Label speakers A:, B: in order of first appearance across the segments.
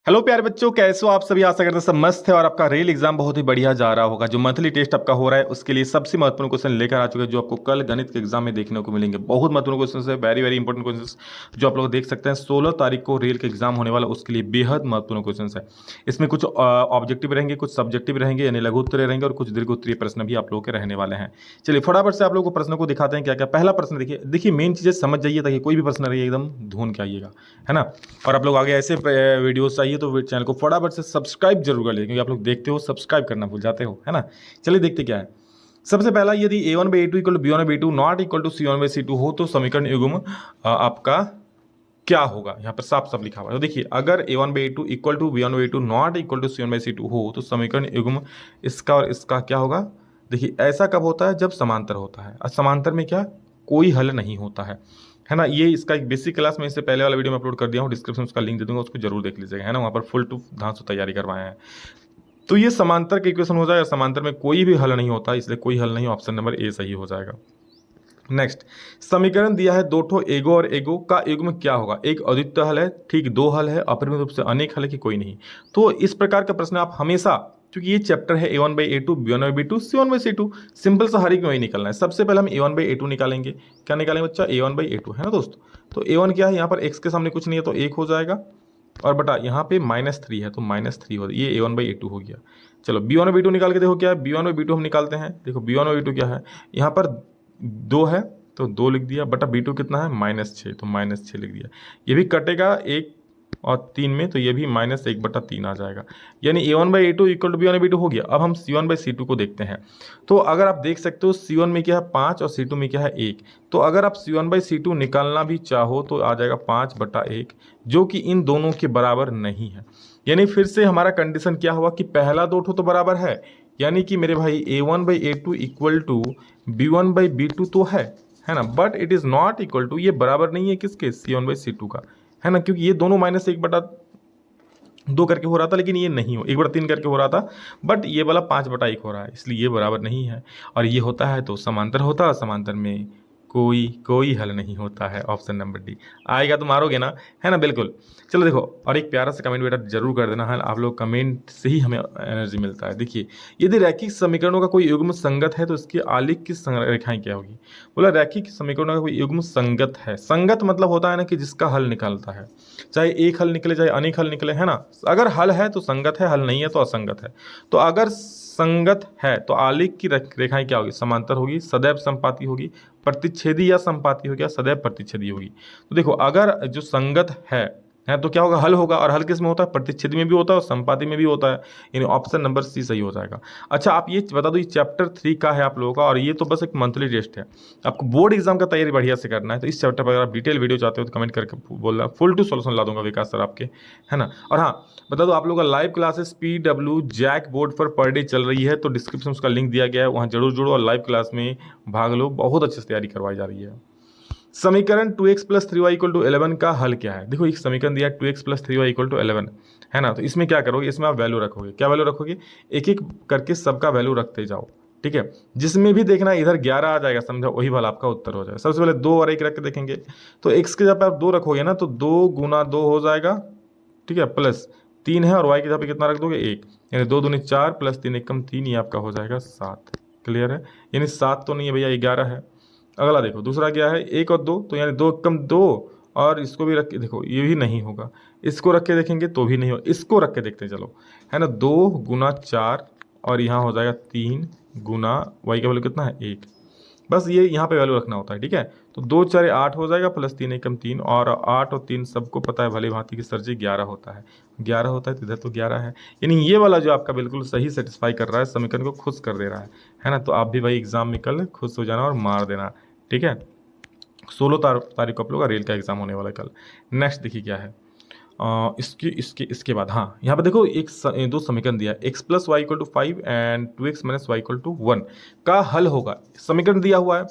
A: Hello प्यारे बच्चों, कैसे हो आप सभी। आशा करते हैं सब मस्त है और आपका रेल एग्जाम बहुत ही बढ़िया जा रहा होगा। जो मंथली टेस्ट आपका हो रहा है उसके लिए सबसे महत्वपूर्ण क्वेश्चन लेकर आ चुके हैं, जो आपको कल गणित के एग्जाम में देखने को मिलेंगे। बहुत महत्वपूर्ण क्वेश्चन है, वेरी वेरी इंपॉर्टेंट क्वेश्चन जो आप लोग देख सकते हैं। 16 तारीख को रेल के एग्जाम होने वाला, उसके लिए बेहद महत्वपूर्ण क्वेश्चन है। इसमें कुछ ऑब्जेक्टिव रहेंगे, कुछ सब्जेक्टिव रहेंगे यानी लघु उत्तरीय रहेंगे और कुछ दीर्घ उत्तरीय प्रश्न भी आप लोगों के रहने वाले हैं। चलिए फटाफट से आप लोगों को प्रश्नों को दिखाते हैं क्या क्या। पहला प्रश्न देखिए देखिए मेन चीजें समझ जाइए ताकि कोई भी प्रश्न रहिए एकदम धुन के आइएगा, है ना। और आप लोग आगे ऐसे वीडियोस चाहिए तो चैनल को फटाफट से सब्सक्राइब जरूर कर लीजिए, क्योंकि आप लोग देखते हो सब्सक्राइब करना भूल जाते हो, है ना। चलिए देखते क्या है। सबसे पहला, यदि a1/a2 equal to b1/b2 not equal to c1/c2 हो तो समीकरण युग्म आपका क्या होगा। यहाँ पर साफ साफ लिखा हुआ है। तो देखिए, अगर a1/a2 equal to b1/b2 not equal to c1/c2 हो तो समीकरण युग्म इसका और इसका क्या होगा। देखिए, ऐसा कब होता है, जब समांतर होता है। और समांतर में क्या, कोई हल नहीं होता है ना। ये इसका एक बेसिक क्लास में इससे पहले वाला वीडियो में अपलोड कर दिया हूँ, डिस्क्रिप्शन में उसका लिंक दे दूंगा, उसको जरूर देख लीजिएगा, है ना। वहाँ पर फुल टू ढांस तैयारी करवाए हैं। तो ये समांतर का इक्वेशन हो जाएगा। समांतर में कोई भी हल नहीं होता, इसलिए कोई हल नहीं, ऑप्शन नंबर ए सही हो जाएगा। नेक्स्ट, समीकरण दिया है दो ठो एगो और एगो का युग्म क्या होगा। एक अद्वितीय हल है, ठीक, दो हल है, अपरिमित रूप से अनेक हल है कि कोई नहीं। तो इस प्रकार का प्रश्न आप हमेशा, क्योंकि ये चैप्टर है a1/a2 b1/b2 c1/c2, सिंपल सा हरी क्यों नहीं निकलना है। सबसे पहले हम a1/a2 निकालेंगे। क्या निकालेंगे बच्चा, a1/a2, है ना दोस्त। तो a1 क्या है, यहाँ पर x के सामने कुछ नहीं है तो 1 हो जाएगा, और बटा यहाँ पे -3 है तो -3 हो, ये a1/a2 हो गया। चलो b1/b2 निकाल के देखो क्या है। b1/b2 हम निकालते हैं। देखो b1/b2 क्या है, यहाँ पर 2 है तो 2 लिख दिया, बटा b2 कितना है, -6, तो -6 लिख दिया। ये भी कटेगा 1 और 3 में, तो ये भी -1/3 आ जाएगा। यानी a1/a2 इक्वल टू b1/b2 हो गया। अब हम c1/c2 को देखते हैं। तो अगर आप देख सकते हो c1 में क्या है 5 और c2 में क्या है 1। तो अगर आप c1/c2 निकालना भी चाहो तो आ जाएगा 5/1, जो कि इन दोनों के बराबर नहीं है। यानी फिर से हमारा कंडीशन क्या हुआ कि पहला दो ठो तो बराबर है, यानी कि मेरे भाई a1/a2 इक्वल टू b1/b2 तो है ना, but it is not equal to, ये बराबर नहीं है किसके, c1/c2 का, है ना। क्योंकि ये दोनों -1/2 करके हो रहा था, लेकिन ये नहीं हो 1/3 करके हो रहा था, बट ये वाला 5/1 हो रहा है, इसलिए ये बराबर नहीं है। और ये होता है तो समांतर होता है, समांतर में कोई हल नहीं होता है। ऑप्शन नंबर डी आएगा, तो मारोगे ना, है ना, बिल्कुल। चलो देखो, और एक प्यारा सा कमेंट बेटा जरूर कर देना है, आप लोग कमेंट से ही हमें एनर्जी मिलता है। देखिए, यदि रैखिक समीकरणों का कोई युग्म संगत है तो इसकी आलेख की रेखाएं क्या होगी। बोला रैखिक समीकरणों का कोई युग्म संगत है। संगत मतलब होता है ना कि जिसका हल निकलता है, चाहे एक हल निकले चाहे अनेक हल निकले, है ना। अगर हल है तो संगत है, हल नहीं है तो असंगत है। तो अगर संगत है तो आलेख की रेखाएं क्या होगी, समांतर होगी, सदैव संपाती होगी, प्रतिच्छेदी या संपाती होगी, या सदैव प्रतिच्छेदी होगी। तो देखो, अगर जो संगत है तो क्या होगा, हल होगा। और हल किस में होता है, प्रतिच्छेदी में भी होता है और संपाती में भी होता है, यानी ऑप्शन नंबर सी सही हो जाएगा। अच्छा, आप ये बता दो, ये चैप्टर 3 का है आप लोगों का, और ये तो बस एक मंथली टेस्ट है। आपको बोर्ड एग्जाम का तैयारी बढ़िया से करना है, तो इस चैप्टर पर अगर आप डिटेल वीडियो चाहते हो तो कमेंट करके बोलना, फुल टू सोल्यूशन ला दूंगा विकास सर आपके, है ना। और हाँ, बता दो, आप लोगों का live classes PW JAC board पर डे चल रही है, तो डिस्क्रिप्शन में उसका लिंक दिया गया है, वहाँ जरूर जुड़ो और लाइव क्लास में भाग लो। बहुत अच्छे से तैयारी करवाई जा रही है। समीकरण 2x + 3y = 11 का हल क्या है। देखो, एक समीकरण दिया है 2x + 3y = 11, है ना। तो इसमें क्या करोगे, इसमें आप वैल्यू रखोगे। क्या वैल्यू रखोगे, एक एक करके सबका वैल्यू रखते जाओ, ठीक है। जिसमें भी देखना इधर 11 आ जाएगा, समझो वही वाला आपका उत्तर हो जाएगा। सबसे पहले 2 और 1 रख के देखेंगे, तो x के जब आप 2 रखोगे ना तो 2 × 2 हो जाएगा, ठीक है, प्लस 3 है, और y के जगह पे कितना रख दोगे, 1, यानी 2 दूनी 4 + 3 = 3, ये आपका हो जाएगा 7। क्लियर है, यानी 7 तो नहीं है भैया, 11 है। अगला देखो, दूसरा क्या है, 1 और 2, तो यानी 2 × 2, और इसको भी रख के देखो, ये भी नहीं होगा। इसको रख के देखेंगे तो भी नहीं होगा, इसको रख के देखते हैं, चलो, है ना। 2 × 4, और यहाँ हो जाएगा 3 गुना y का वैल्यू कितना है, 1। बस ये यहाँ पे वैल्यू रखना होता है, ठीक है। तो 2 × 4 = 8 हो जाएगा, प्लस 3 × 3, और 8 और 3 सबको पता है भली भांति कि सर जी 11 होता है। 11 होता है तो इधर तो 11 है, यानी ये वाला जो आपका बिल्कुल सही सेटिस्फाई कर रहा है, समीकरण को खुश कर दे रहा है ना। तो आप भी भाई एग्जाम में कल खुश हो जाना और मार देना, ठीक है। 16 तारीख को आप लोग का रेल का एग्जाम होने वाला है कल। नेक्स्ट देखिए क्या है, इसके बाद, हाँ, यहाँ पर देखो दो समीकरण दिया है, x + y = 5 and 2x - y = 1 का हल होगा। समीकरण दिया हुआ है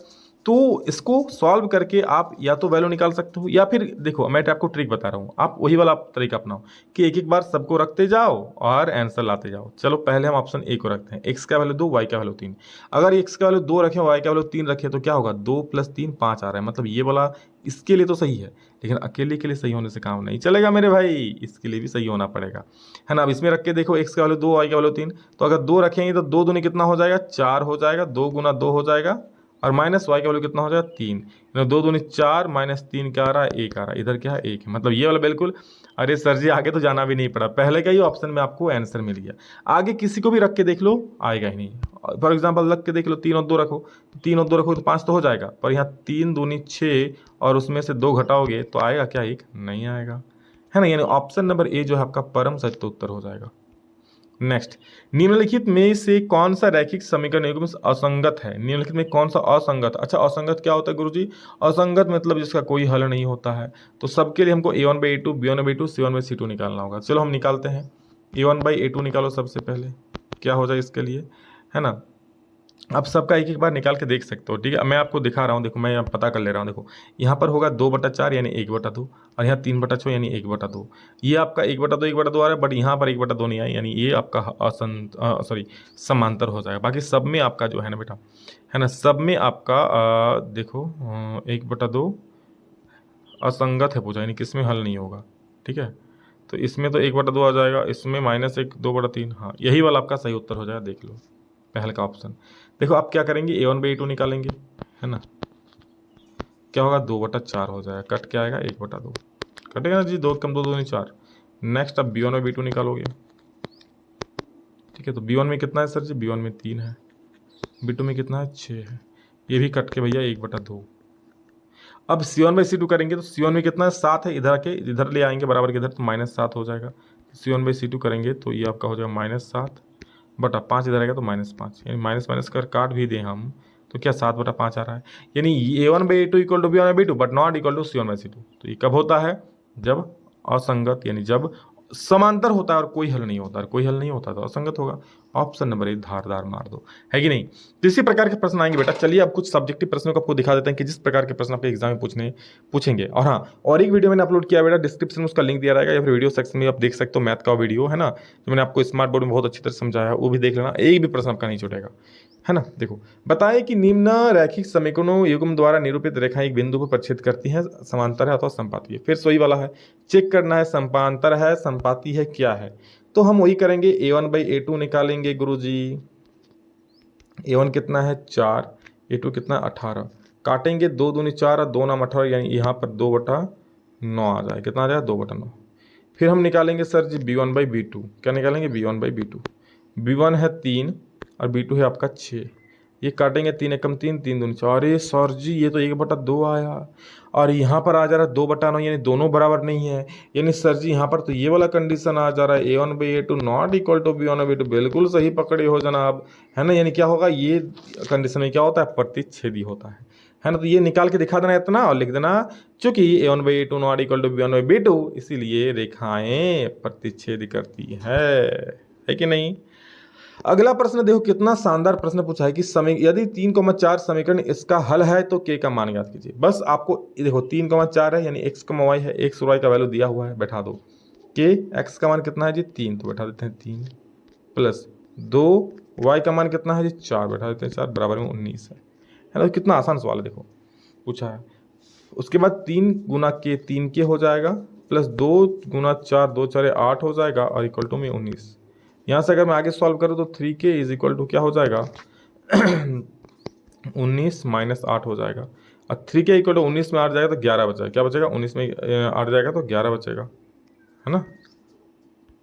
A: तो इसको सॉल्व करके आप या तो वैल्यू निकाल सकते हो, या फिर देखो मैं आपको ट्रिक बता रहा हूँ, आप वही वाला तरीका अपनाओ कि एक एक बार सबको रखते जाओ और आंसर लाते जाओ। चलो पहले हम ऑप्शन ए को रखते हैं, एक्स का वैल्यू 2 वाई का वैल्यू 3। अगर एक्स का वैल्यू 2 रखे वाई का वैल्यू 3 रखे तो क्या होगा, 2 + 3 5 आ रहा है, मतलब ये वाला इसके लिए तो सही है, लेकिन अकेले के लिए सही होने से काम नहीं चलेगा मेरे भाई, इसके लिए भी सही होना पड़ेगा, है ना। अब इसमें रख के देखो, एक्स का वैल्यू 2 वाई का वैल्यू 3, तो अगर 2 रखेंगे तो 2 दूनी कितना हो जाएगा, 4 हो जाएगा, 2 गुना 2 हो जाएगा, और माइनस वाई का वैल्यू कितना हो जाएगा, 3। 2 दूनी 4 -3 क्या आ रहा है, 1 आ रहा है, इधर क्या है 1 है, मतलब ये वाला बिल्कुल। अरे सर जी आगे तो जाना भी नहीं पड़ा, पहले का ही ऑप्शन में आपको आंसर मिल गया। आगे किसी को भी रख के देख लो आएगा ही नहीं। फॉर एग्जाम्पल रख के देख लो, 3 और 2 रखो, तो 3 और 2 रखो तो 5 तो हो जाएगा, पर यहाँ 3 दूनी 6 और उसमें से 2 घटाओगे तो आएगा क्या, 1 नहीं आएगा, है ना। यानी ऑप्शन नंबर ए जो है आपका परम सत्य उत्तर हो जाएगा। नेक्स्ट, निम्नलिखित में से कौन सा रैखिक समीकरण युग्म असंगत है, निम्नलिखित में कौन सा असंगत। अच्छा असंगत क्या होता है गुरुजी, असंगत मतलब जिसका कोई हल नहीं होता है। तो सबके लिए हमको a1/a2 b1/b2 c1/c2 निकालना होगा। चलो हम निकालते हैं, a1/a2 निकालो सबसे पहले, क्या हो जाए इसके लिए, है ना। आप सबका एक एक बार निकाल के देख सकते हो, ठीक है। मैं आपको दिखा रहा हूँ, देखो मैं यहाँ पता कर ले रहा हूँ। देखो यहाँ पर होगा 2/4 यानी 1/2, और यहाँ 3/6 यानी 1/2। ये आपका 1/2 1/2 आ रहा है, बट यहाँ पर 1/2 नहीं आया, यानी ये आपका सॉरी समांतर हो जाएगा। बाकी सब में आपका जो है ना बेटा, है ना, सब में आपका देखो 1/2 असंगत है पूछा, यानी किस में हल नहीं होगा, ठीक है। तो इसमें तो 1/2 आ जाएगा, इसमें -1 2/3, हाँ यही वाला आपका सही उत्तर हो जाएगा, देख लो पहले का ऑप्शन। देखो आप क्या करेंगे, a1/a2 निकालेंगे, है ना, क्या होगा 2/4 हो जाएगा, कट क्या आएगा 1/2, कटेगा ना जी, 2 कम 2 दूनी 4। नेक्स्ट अब b1/b2 निकालोगे, ठीक है। तो b1 में कितना है सर जी, b1 में 3 है, b2 में कितना है 6 है, ये भी कट के भैया 1/2। अब c1/c2 करेंगे तो c1 में कितना है 7 है, इधर के इधर ले आएंगे बराबर के इधर, तो -7 हो जाएगा। c1/c2 करेंगे तो ये आपका हो जाएगा -7 बटा 5, इधर आएगा तो -5, यानी माइनस माइनस कर काट भी दें हम तो क्या 7/5 आ रहा है। यानी a1/a2 equal to b1/b2 but not equal to c1/c2। तो ये कब होता है, जब असंगत, यानी जब समांतर होता है और कोई हल नहीं होता, और कोई हल नहीं होता तो असंगत होगा। ऑप्शन नंबर ए धारदार मार दो, है कि नहीं। तो इसी प्रकार के प्रश्न आएंगे बेटा। चलिए अब कुछ सब्जेक्टिव प्रश्नों को आपको दिखा देते हैं कि जिस प्रकार के प्रश्न आपके एग्जाम में पूछेंगे। और हाँ, और एक वीडियो मैंने अपलोड किया बेटा, डिस्क्रिप्शन में उसका लिंक दिया रहेगा, या फिर वीडियो सेक्शन में आप देख सकते हो, मैथ का वीडियो है ना, जो मैंने आपको स्मार्ट बोर्ड में बहुत अच्छी तरह समझाया है, वो भी देख लेना, एक भी प्रश्न आपका नहीं छूटेगा, है ना। देखो बताएं कि निम्न रैखिक समीकरणों युग्म द्वारा निरूपित रेखाएं एक बिंदु पर प्रक्षेद करती हैं, समांतर है अथवा संपाती है। फिर से वही वाला है, चेक करना है समांतर है संपाती है क्या है। तो हम वही करेंगे, a1/a2 निकालेंगे गुरुजी। a1 कितना है 4, a2 कितना है 18, काटेंगे 2 दूनी 4 और 2 नाम 18, यानी यहाँ पर 2/9 आ जाए, कितना आ जाएगा 2/9। फिर हम निकालेंगे सर जी b1/b2, क्या निकालेंगे b1/b2, b1 है 3 और b2 है आपका 6, ये काटेंगे 3 एकम 3 3 दूनी 4। अरे सर जी ये तो 1/2 आया, और यहाँ पर आ जा रहा है 2/9, यानी दोनों बराबर नहीं है। यानी सर जी यहाँ पर तो ये वाला कंडीशन आ जा रहा है, a1/a2 not equal to b1/b2, बिल्कुल सही पकड़े हो जनाब, है ना। यानी क्या होगा, ये कंडीशन में क्या होता है, प्रतिच्छेदी होता है ना। तो ये निकाल के दिखा देना इतना, और लिख देना चूंकि a1/a2 not equal to b1/b2, इसीलिए रेखाएं प्रतिच्छेद करती है कि नहीं। अगला प्रश्न देखो कितना शानदार प्रश्न पूछा है कि यदि 3,4 समीकरण इसका हल है तो k का मान ज्ञात कीजिए। बस आपको देखो 3,4 है, यानी x, y है, x और y का वैल्यू दिया हुआ है, बैठा दो। k x का मान कितना है जी 3, तो बैठा देते हैं 3 प्लस 2 y का मान कितना है जी 4, बैठा देते हैं 4 बराबर में 19 है ना। कितना आसान सवाल है, देखो पूछा है। उसके बाद 3 गुना के 3k हो जाएगा, प्लस 2 गुना 4 2 4 8 हो जाएगा, और इक्वल टू में 19। यहाँ से अगर मैं आगे सॉल्व करूँ तो 3k इज इक्वल टू क्या हो जाएगा 19 - 8 हो जाएगा, और 3k इक्वल टू 19 में 8 जाएगा तो 11 बचेगा, क्या बचेगा 19 में 8 जाएगा तो 11 बचेगा, है ना।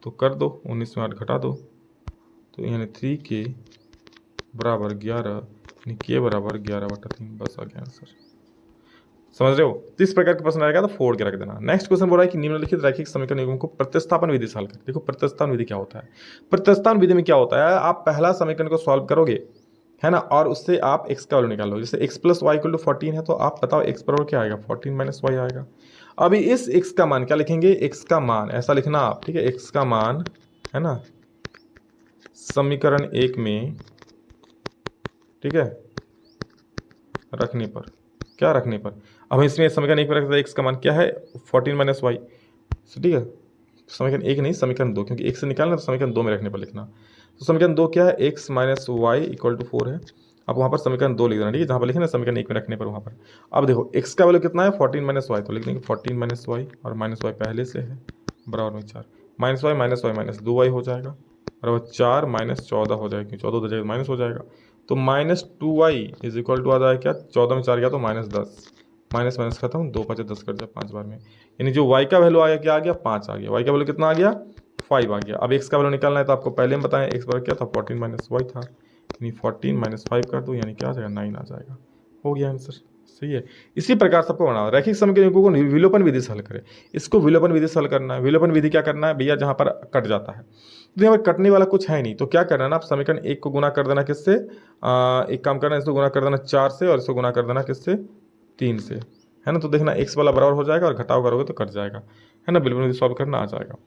A: तो कर दो, 19 में 8 घटा दो, तो यानी 3k बराबर 11, यानी k बराबर 11/3, बस आ गया आंसर। समझ रहे हो। तो इस प्रकार का प्रश्न आएगा तो फोड़ के रख देना। नेक्स्ट क्वेश्चन बोल रहा है कि निम्नलिखित रैखिक समीकरण युग्म को प्रतिस्थापन विधि से हल करें। देखो प्रतिस्थापन विधि क्या होता है, प्रतिस्थापन विधि में क्या होता है, आप पहला समीकरण को सॉल्व करोगे, है ना, और उससे आप x का वैल्यू निकालो। जैसे x + y = 14 है, तो आप बताओ x बराबर क्या आएगा, 14 - y आएगा। अभी इस x का मान क्या लिखेंगे, x का मान ऐसा लिखना आप, ठीक है, x का मान, है ना, समीकरण 1 में, ठीक है, रखने पर, क्या रखने पर, अब इसमें समीकरण 1 में रखते एक्स का मान क्या है 14 माइनस वाई, ठीक है, समीकरण 1 नहीं समीकरण 2, क्योंकि 1 से निकालना तो समीकरण 2 में रखने पर लिखना। तो समीकरण 2 क्या है, X minus Y equal to 4 है। अब वहाँ पर समीकरण 2 लिख देना, ठीक है, जहाँ पर लिखे ना समीकरण 1 में रखने पर वहाँ पर। अब देखो एक्स का वैल्यू कितना है 14 माइनस वाई, तो लिख देंगे 14 माइनस वाई और माइनस वाई पहले से है बराबर में 4, माइनस वाई माइनस 2 वाई हो जाएगा बराबर 4 माइनस 14 हो जाएगा, क्योंकि 14 हो जाएगा माइनस हो जाएगा, तो minus 2y is equal to आ जाएगा क्या, 14 में 4 गया तो माइनस 10, माइनस माइनस खत्म, 2 5 10 कर जाए 5 बार में, यानी जो y का वैल्यू आ गया क्या आ गया 5 आ गया, y का वैल्यू कितना आ गया 5 आ गया। अब x का वैल्यू निकालना है तो आपको पहले हम बताएं x बराबर क्या था 14 माइनस वाई था, यानी 14 माइनस 5 कर दो यानी क्या आ जाएगा 9 आ जाएगा, हो गया आंसर, सही है। इसी प्रकार सबको बनाना रैखिक समीकरणों को विलोपन विधि से हल करें, इसको विलोपन विधि से हल करना है। विलोपन विधि क्या करना है भैया, जहाँ पर कट जाता है तो यहाँ पर कटने वाला कुछ है नहीं, तो क्या करना है ना, आप समीकरण 1 को गुना कर देना किससे, एक काम करना है इसको गुना कर देना 4 से और इसको गुना कर देना किससे 3 से, है ना, तो देखना x वाला बराबर हो जाएगा और घटाव करोगे तो कट जाएगा, है ना, विलोपन विधि सॉल्व करना आ जाएगा।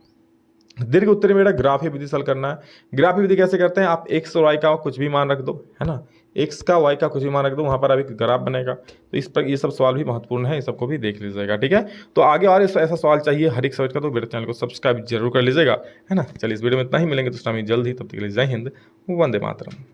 A: दीर्घ उत्तरी में ग्राफीय विधि से हल करना है। ग्राफीय विधि कैसे करते हैं, आप x और y का कुछ भी मान रख दो, है ना, x का y का कुछ भी मान रख दो, वहाँ पर अभी ग्राफ बनेगा। तो इस पर ये सब सवाल भी महत्वपूर्ण है, इस सबको भी देख लीजिएगा, ठीक है। तो आगे और ऐसा सवाल चाहिए हर एक सब्जेक्ट का, तो मेरे चैनल को सब्सक्राइब जरूर कर लीजिएगा, है ना। चलिए इस वीडियो में इतना ही, मिलेंगे दूसरा में जल्द ही, तब तक के लिए जय हिंद, वंदे मातरम।